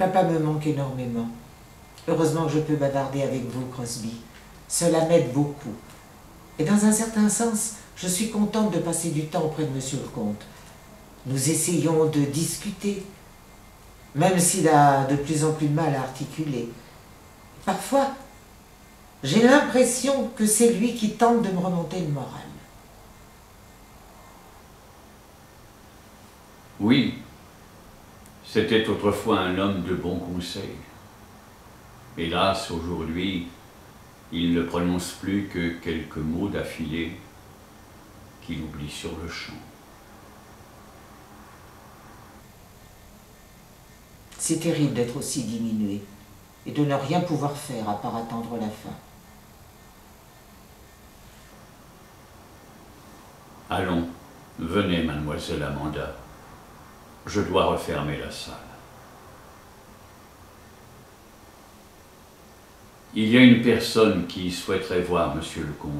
Papa me manque énormément. Heureusement que je peux bavarder avec vous, Crosby. Cela m'aide beaucoup. Et dans un certain sens, je suis contente de passer du temps auprès de monsieur le comte. Nous essayons de discuter, même s'il a de plus en plus de mal à articuler. Parfois, j'ai l'impression que c'est lui qui tente de me remonter le moral. Oui, c'était autrefois un homme de bon conseil. Hélas, aujourd'hui, il ne prononce plus que quelques mots d'affilée qu'il oublie sur le champ. C'est terrible d'être aussi diminué et de ne rien pouvoir faire à part attendre la fin. Allons, venez, mademoiselle Amanda. Je dois refermer la salle. Il y a une personne qui souhaiterait voir monsieur le comte.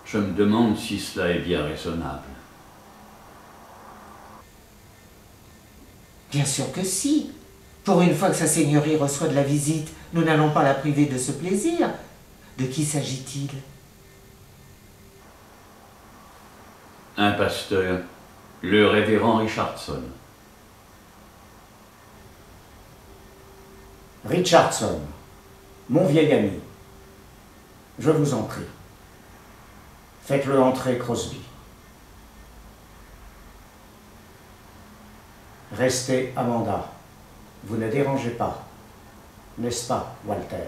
Je me demande si cela est bien raisonnable. Bien sûr que si. Pour une fois que sa seigneurie reçoit de la visite, nous n'allons pas la priver de ce plaisir. De qui s'agit-il? Un pasteur, le révérend Richardson. Richardson, mon vieil ami, je vous en prie, faites-le entrer, Crosby. Restez, Amanda, vous ne dérangez pas, n'est-ce pas, Walter?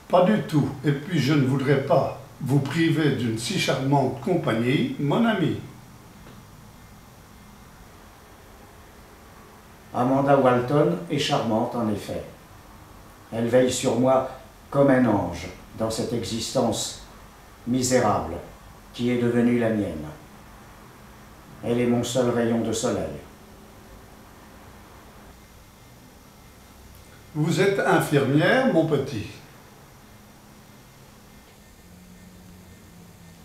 Pas du tout, et puis je ne voudrais pas vous priver d'une si charmante compagnie, mon ami. Amanda Walton est charmante, en effet. Elle veille sur moi comme un ange dans cette existence misérable qui est devenue la mienne. Elle est mon seul rayon de soleil. Vous êtes infirmière, mon petit?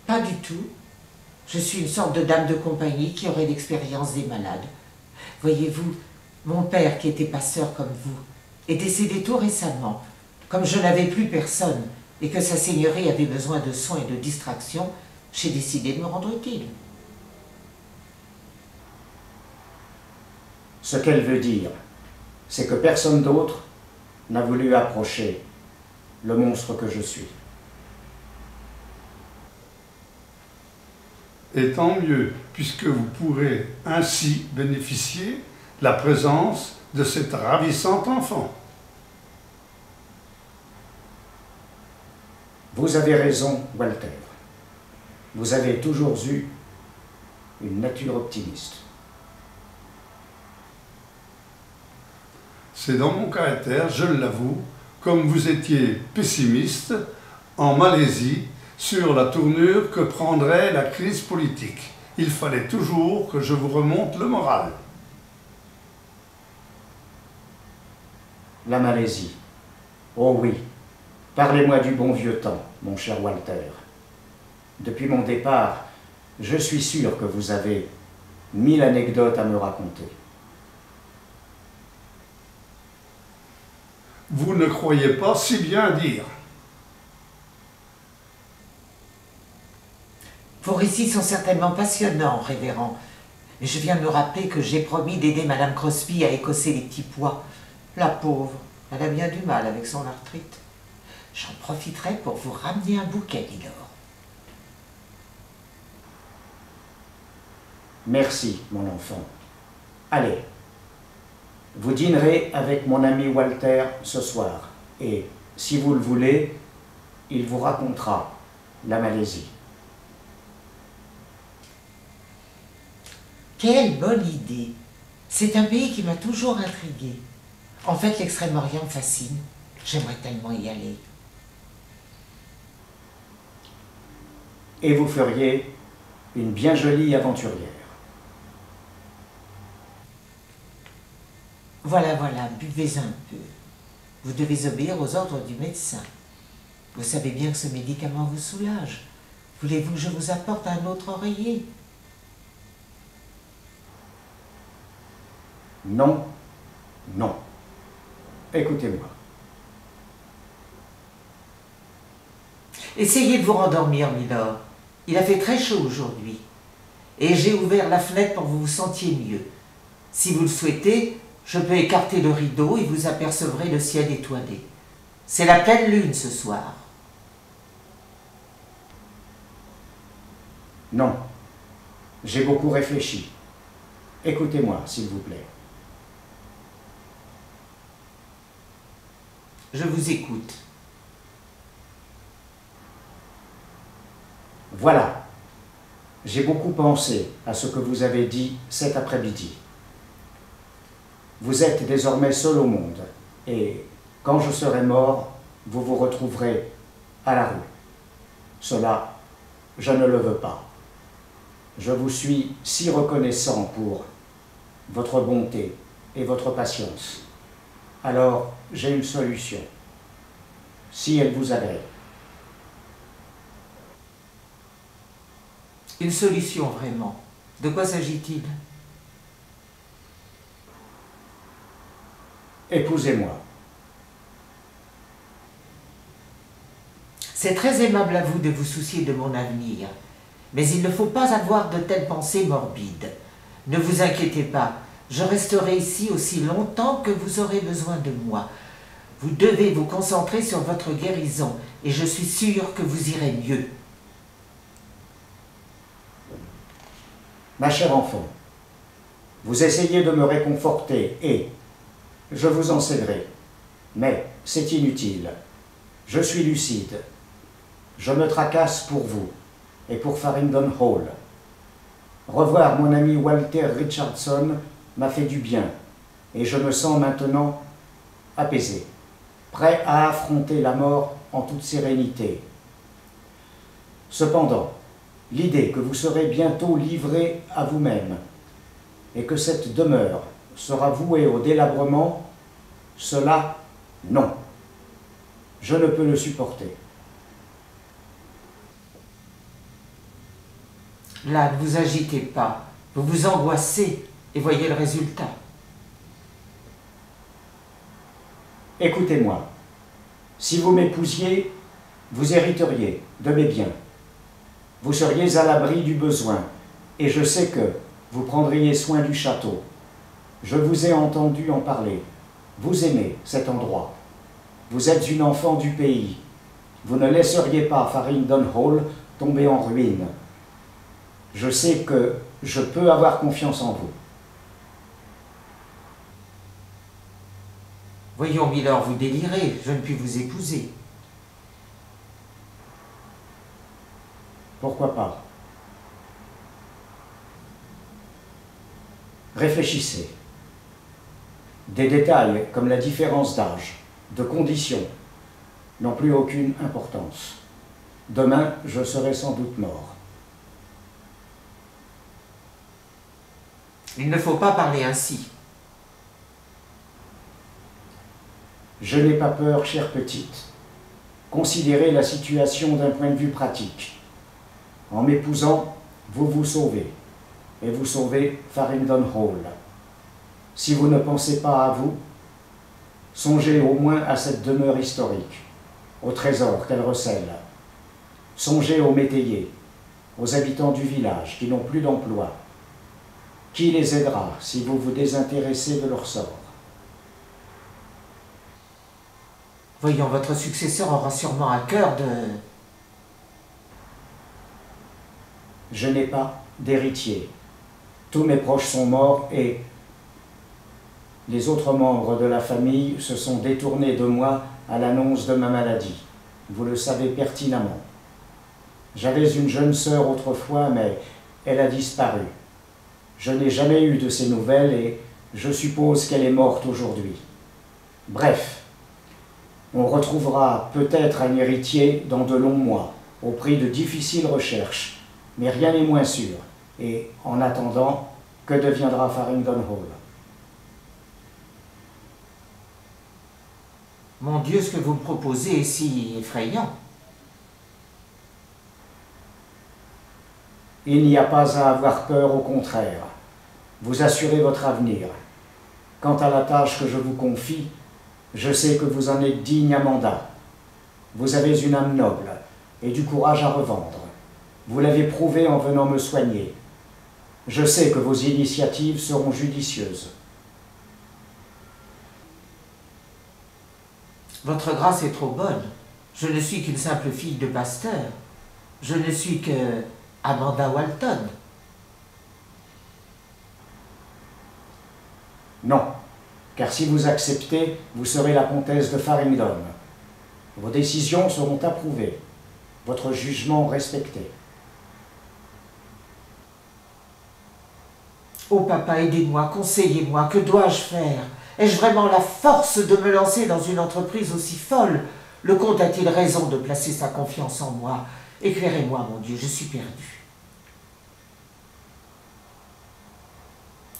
Pas du tout. Je suis une sorte de dame de compagnie qui aurait l'expérience des malades. Voyez-vous, mon père, qui était passeur comme vous, est décédé tout récemment. Comme je n'avais plus personne et que sa seigneurie avait besoin de soins et de distraction, j'ai décidé de me rendre utile. Ce qu'elle veut dire, c'est que personne d'autre n'a voulu approcher le monstre que je suis. Et tant mieux, puisque vous pourrez ainsi bénéficier de la présence de cet ravissant enfant. Vous avez raison, Walter. Vous avez toujours eu une nature optimiste. C'est dans mon caractère, je l'avoue, comme vous étiez pessimiste en Malaisie sur la tournure que prendrait la crise politique. Il fallait toujours que je vous remonte le moral. La Malaisie. Oh oui, parlez-moi du bon vieux temps, mon cher Walter. Depuis mon départ, je suis sûr que vous avez 1000 anecdotes à me raconter. Vous ne croyez pas si bien dire. Vos récits sont certainement passionnants, révérend. Mais je viens de me rappeler que j'ai promis d'aider Madame Crosby à écosser les petits pois. La pauvre, elle a bien du mal avec son arthrite. J'en profiterai pour vous ramener un bouquet, Milord. Merci, mon enfant. Allez, vous dînerez avec mon ami Walter ce soir. Et, si vous le voulez, il vous racontera la Malaisie. Quelle bonne idée! C'est un pays qui m'a toujours intriguée. En fait, l'Extrême-Orient me fascine. J'aimerais tellement y aller. Et vous feriez une bien jolie aventurière. Voilà, voilà, buvez un peu. Vous devez obéir aux ordres du médecin. Vous savez bien que ce médicament vous soulage. Voulez-vous que je vous apporte un autre oreiller? Non, non. Écoutez-moi. Essayez de vous rendormir, Milord. Il a fait très chaud aujourd'hui. Et j'ai ouvert la fenêtre pour que vous vous sentiez mieux. Si vous le souhaitez, je peux écarter le rideau et vous apercevrez le ciel étoilé. C'est la pleine lune ce soir. Non. J'ai beaucoup réfléchi. Écoutez-moi, s'il vous plaît. Je vous écoute. Voilà. J'ai beaucoup pensé à ce que vous avez dit cet après-midi. Vous êtes désormais seul au monde, et quand je serai mort, vous vous retrouverez à la rue. Cela, je ne le veux pas. Je vous suis si reconnaissant pour votre bonté et votre patience. Alors, j'ai une solution, si elle vous agrée. Une solution, vraiment. De quoi s'agit-il? Épousez-moi. C'est très aimable à vous de vous soucier de mon avenir, mais il ne faut pas avoir de telles pensées morbides. Ne vous inquiétez pas, je resterai ici aussi longtemps que vous aurez besoin de moi. Vous devez vous concentrer sur votre guérison, et je suis sûre que vous irez mieux. Ma chère enfant, vous essayez de me réconforter et je vous en céderai, mais c'est inutile. Je suis lucide. Je me tracasse pour vous et pour Farringdon Hall. Revoir mon ami Walter Richardson m'a fait du bien et je me sens maintenant apaisé, prêt à affronter la mort en toute sérénité. Cependant, l'idée que vous serez bientôt livré à vous-même et que cette demeure sera vouée au délabrement, cela, non. Je ne peux le supporter. Là, ne vous agitez pas, vous vous angoissez et voyez le résultat. Écoutez-moi, si vous m'épousiez, vous hériteriez de mes biens. Vous seriez à l'abri du besoin, et je sais que vous prendriez soin du château. Je vous ai entendu en parler. Vous aimez cet endroit. Vous êtes une enfant du pays. Vous ne laisseriez pas Farringdon Hall tomber en ruine. Je sais que je peux avoir confiance en vous. Voyons, Milord, vous délirez, je ne puis vous épouser. Pourquoi pas? Réfléchissez. Des détails comme la différence d'âge, de condition, n'ont plus aucune importance. Demain, je serai sans doute mort. Il ne faut pas parler ainsi. Je n'ai pas peur, chère petite. Considérez la situation d'un point de vue pratique. En m'épousant, vous vous sauvez, et vous sauvez Farringdon Hall. Si vous ne pensez pas à vous, songez au moins à cette demeure historique, au trésor qu'elle recèle. Songez aux métayers, aux habitants du village qui n'ont plus d'emploi. Qui les aidera si vous vous désintéressez de leur sort? Voyons, votre successeur aura sûrement à cœur de... Je n'ai pas d'héritier. Tous mes proches sont morts et les autres membres de la famille se sont détournés de moi à l'annonce de ma maladie. Vous le savez pertinemment. J'avais une jeune sœur autrefois, mais elle a disparu. Je n'ai jamais eu de ses nouvelles et je suppose qu'elle est morte aujourd'hui. Bref, on retrouvera peut-être un héritier dans de longs mois, au prix de difficiles recherches, mais rien n'est moins sûr. Et en attendant, que deviendra Farringdon Hall? Mon Dieu, ce que vous me proposez est si effrayant. Il n'y a pas à avoir peur, au contraire. Vous assurez votre avenir. Quant à la tâche que je vous confie, je sais que vous en êtes digne, Amanda. Vous avez une âme noble et du courage à revendre. Vous l'avez prouvé en venant me soigner. Je sais que vos initiatives seront judicieuses. Votre grâce est trop bonne. Je ne suis qu'une simple fille de pasteur. Je ne suis que Amanda Walton. Non, car si vous acceptez, vous serez la comtesse de Faringdon. Vos décisions seront approuvées, votre jugement respecté. Oh papa, aidez-moi, conseillez-moi, que dois-je faire? Ai-je vraiment la force de me lancer dans une entreprise aussi folle? Le comte a-t-il raison de placer sa confiance en moi? Éclairez-moi, mon Dieu, je suis perdu.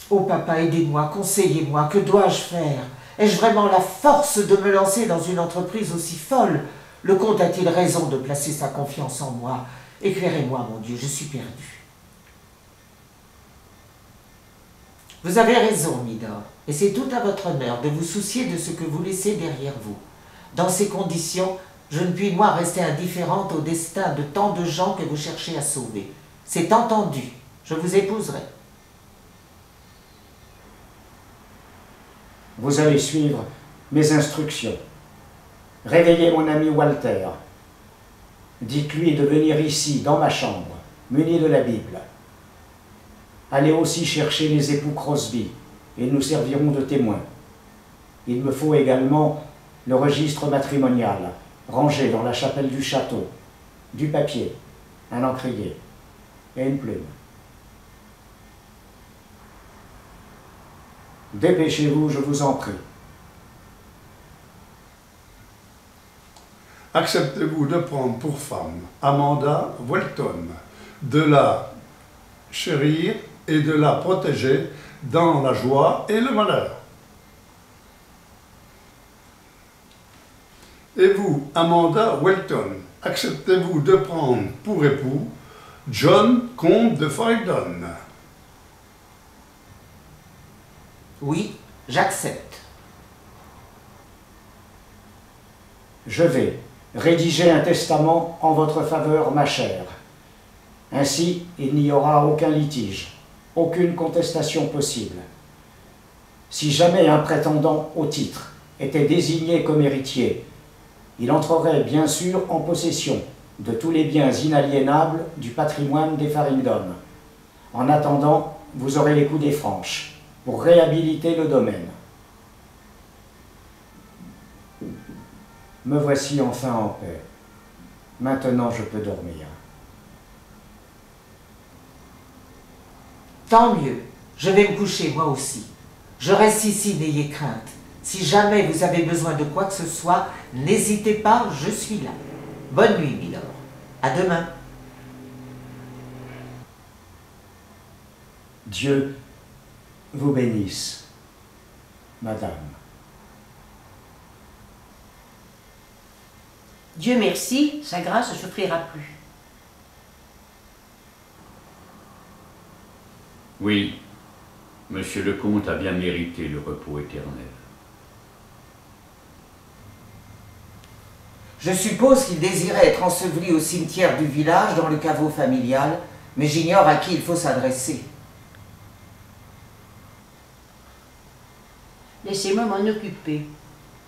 Oh papa, aidez-moi, conseillez-moi, que dois-je faire? Ai-je vraiment la force de me lancer dans une entreprise aussi folle? Le comte a-t-il raison de placer sa confiance en moi? Éclairez-moi, mon Dieu, je suis perdu. Vous avez raison, Midor, et c'est tout à votre honneur de vous soucier de ce que vous laissez derrière vous. Dans ces conditions, je ne puis moi rester indifférente au destin de tant de gens que vous cherchez à sauver. C'est entendu, je vous épouserai. Vous allez suivre mes instructions. Réveillez mon ami Walter. Dites-lui de venir ici, dans ma chambre, muni de la Bible. Allez aussi chercher les époux Crosby, et nous servirons de témoins. Il me faut également le registre matrimonial, rangé dans la chapelle du château, du papier, un encrier et une plume. Dépêchez-vous, je vous en prie. Acceptez-vous de prendre pour femme Amanda Walton, de la chérir et de la protéger dans la joie et le malheur? Et vous, Amanda Walton, acceptez-vous de prendre pour époux John, comte de Faringdon? Oui, j'accepte. Je vais rédiger un testament en votre faveur, ma chère. Ainsi, il n'y aura aucun litige, aucune contestation possible. Si jamais un prétendant au titre était désigné comme héritier, il entrerait bien sûr en possession de tous les biens inaliénables du patrimoine des Faringdon. En attendant, vous aurez les coups des franches pour réhabiliter le domaine. Me voici enfin en paix. Maintenant, je peux dormir. Tant mieux, je vais me coucher moi aussi. Je reste ici, n'ayez crainte. Si jamais vous avez besoin de quoi que ce soit, n'hésitez pas, je suis là. Bonne nuit, Milord. À demain. Dieu vous bénisse, madame. Dieu merci, sa grâce ne souffrira plus. Oui, monsieur le comte a bien mérité le repos éternel. Je suppose qu'il désirait être enseveli au cimetière du village dans le caveau familial, mais j'ignore à qui il faut s'adresser. Laissez-moi m'en occuper.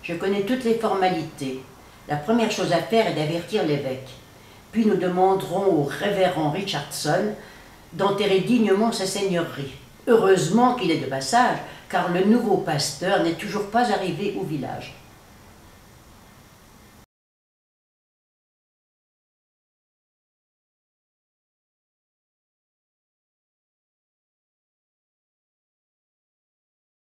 Je connais toutes les formalités. La première chose à faire est d'avertir l'évêque. Puis nous demanderons au révérend Richardson d'enterrer dignement sa seigneurie. Heureusement qu'il est de passage, car le nouveau pasteur n'est toujours pas arrivé au village.